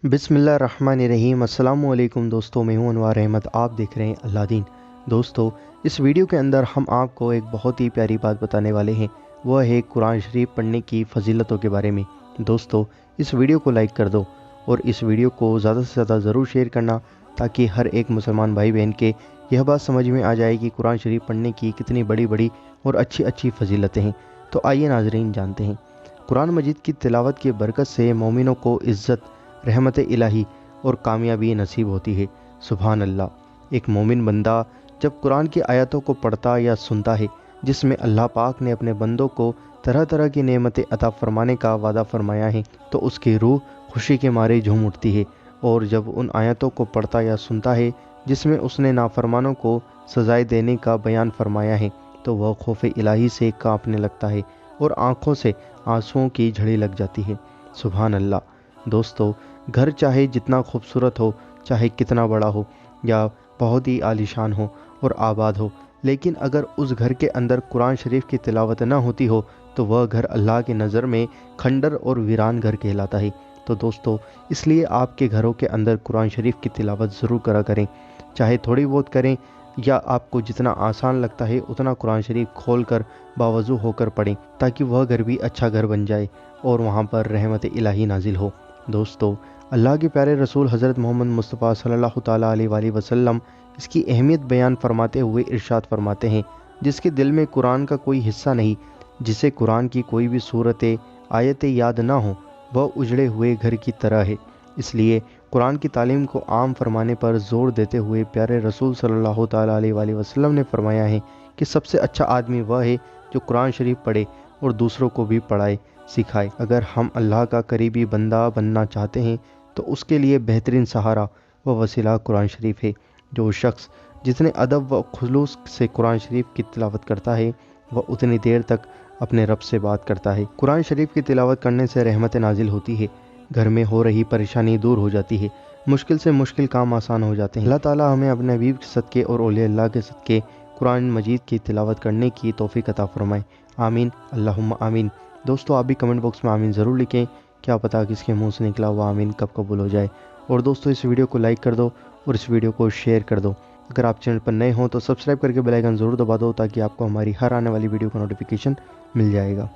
बिस्मिल्लाहिर्रहमानिर्रहीम। अस्सलाम वालेकुम दोस्तों, मैं हूं अनवार अहमद। आप देख रहे हैं अल्लादीन। दोस्तों, इस वीडियो के अंदर हम आपको एक बहुत ही प्यारी बात बताने वाले हैं। वह है कुरान शरीफ पढ़ने की फ़जीलतों के बारे में। दोस्तों, इस वीडियो को लाइक कर दो और इस वीडियो को ज़्यादा से ज़्यादा ज़रूर शेयर करना, ताकि हर एक मुसलमान भाई बहन के यह बात समझ में आ जाए कि कुरान शरीफ पढ़ने की कितनी बड़ी बड़ी और अच्छी अच्छी फ़जीलतें हैं। तो आइए नाज़रीन, जानते हैं। कुरान मजीद की तिलावत की बरकत से मोमिनों को इज़्ज़त, रहमत इलाही और कामयाबी नसीब होती है। सुभान अल्लाह। एक मोमिन बंदा जब कुरान की आयतों को पढ़ता या सुनता है, जिसमें अल्लाह पाक ने अपने बंदों को तरह तरह की नेमतें अता फरमाने का वादा फरमाया है, तो उसकी रूह खुशी के मारे झूम उठती है। और जब उन आयतों को पढ़ता या सुनता है जिसमें उसने नाफरमानों को सजाएं देने का बयान फरमाया है, तो वह खौफ इलाही से कांपने लगता है और आंखों से आंसुओं की झड़ी लग जाती है। सुभान अल्लाह। दोस्तों, घर चाहे जितना खूबसूरत हो, चाहे कितना बड़ा हो या बहुत ही आलीशान हो और आबाद हो, लेकिन अगर उस घर के अंदर कुरान शरीफ की तिलावत ना होती हो, तो वह घर अल्लाह की नज़र में खंडर और वीरान घर कहलाता है। तो दोस्तों, इसलिए आपके घरों के अंदर कुरान शरीफ की तिलावत ज़रूर करा करें, चाहे थोड़ी बहुत करें या आपको जितना आसान लगता है उतना कुरान शरीफ खोल कर बावजू होकर पढ़ें, ताकि वह घर भी अच्छा घर बन जाए और वहाँ पर रहमत इलाही नाजिल हो। दोस्तों, अल्लाह के प्यारे रसूल हज़रत मोहम्मद मुस्तफ़ा सल्लल्लाहु ताला अलैहि वसल्लम इसकी अहमियत बयान फरमाते हुए इरशाद फरमाते हैं, जिसके दिल में कुरान का कोई हिस्सा नहीं, जिसे कुरान की कोई भी सूरतें आयतें याद ना हो, वह उजड़े हुए घर की तरह है। इसलिए कुरान की तालीम को आम फरमाने पर ज़ोर देते हुए प्यारे रसूल सल्लल्लाहु ताला अलैहि वसल्लम ने फरमाया है कि सबसे अच्छा आदमी वह है जो कुरान शरीफ पढ़े और दूसरों को भी पढ़ाए सिखाए। अगर हम अल्लाह का करीबी बंदा बनना चाहते हैं, तो उसके लिए बेहतरीन सहारा व वसीला कुरान शरीफ है। जो शख्स जितने अदब व खुलूस से कुरान शरीफ की तिलावत करता है, वह उतनी देर तक अपने रब से बात करता है। कुरान शरीफ की तिलावत करने से रहमत नाजिल होती है, घर में हो रही परेशानी दूर हो जाती है, मुश्किल से मुश्किल काम आसान हो जाते हैं। अल्लाह ताला हमें अपने हबीब के सदक़े और औलिया अल्लाह के सदक़े कुरान मजीद की तिलावत करने की तौफीक अता फरमाए। आमीन, अल्लाहुम्मा आमीन। दोस्तों, आप भी कमेंट बॉक्स में आमीन ज़रूर लिखें। क्या पता किसके मुंह से निकला हुआ आमीन कब कबूल हो जाए। और दोस्तों, इस वीडियो को लाइक कर दो और इस वीडियो को शेयर कर दो। अगर आप चैनल पर नए हो तो सब्सक्राइब करके बेल आइकन ज़रूर दबा दो, ताकि आपको हमारी हर आने वाली वीडियो का नोटिफिकेशन मिल जाएगा।